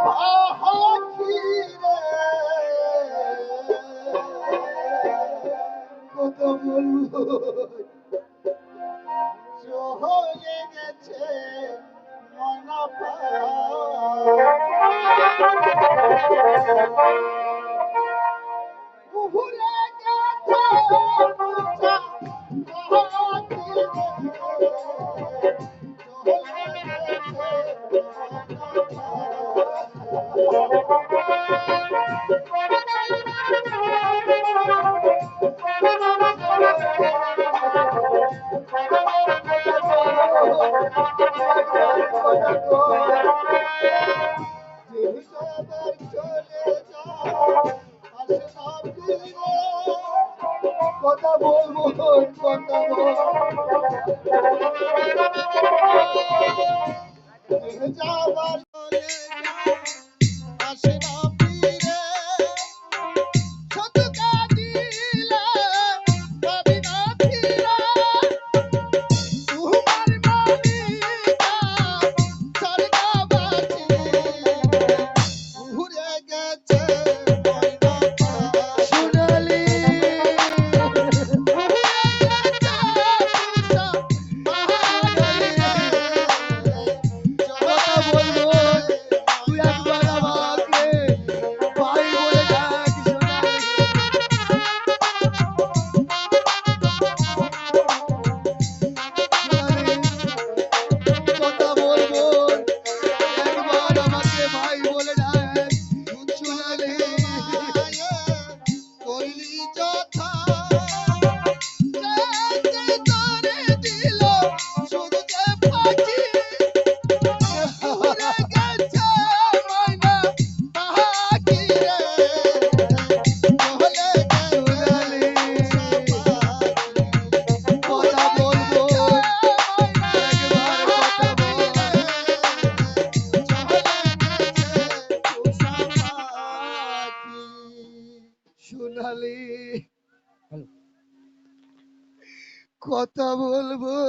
পাখি রে কত বলবো হয়ে গেছে মনা পুহুরে গেছে কথা বলবো কথা যাবার আসে না ফিরে শুধু কাঁদিলে পাবি না ফিরে তোমার মালিকা স্বর্গবাসী ঘুরে গেছে ময়না সোনালি সোনালি কথা বলবো।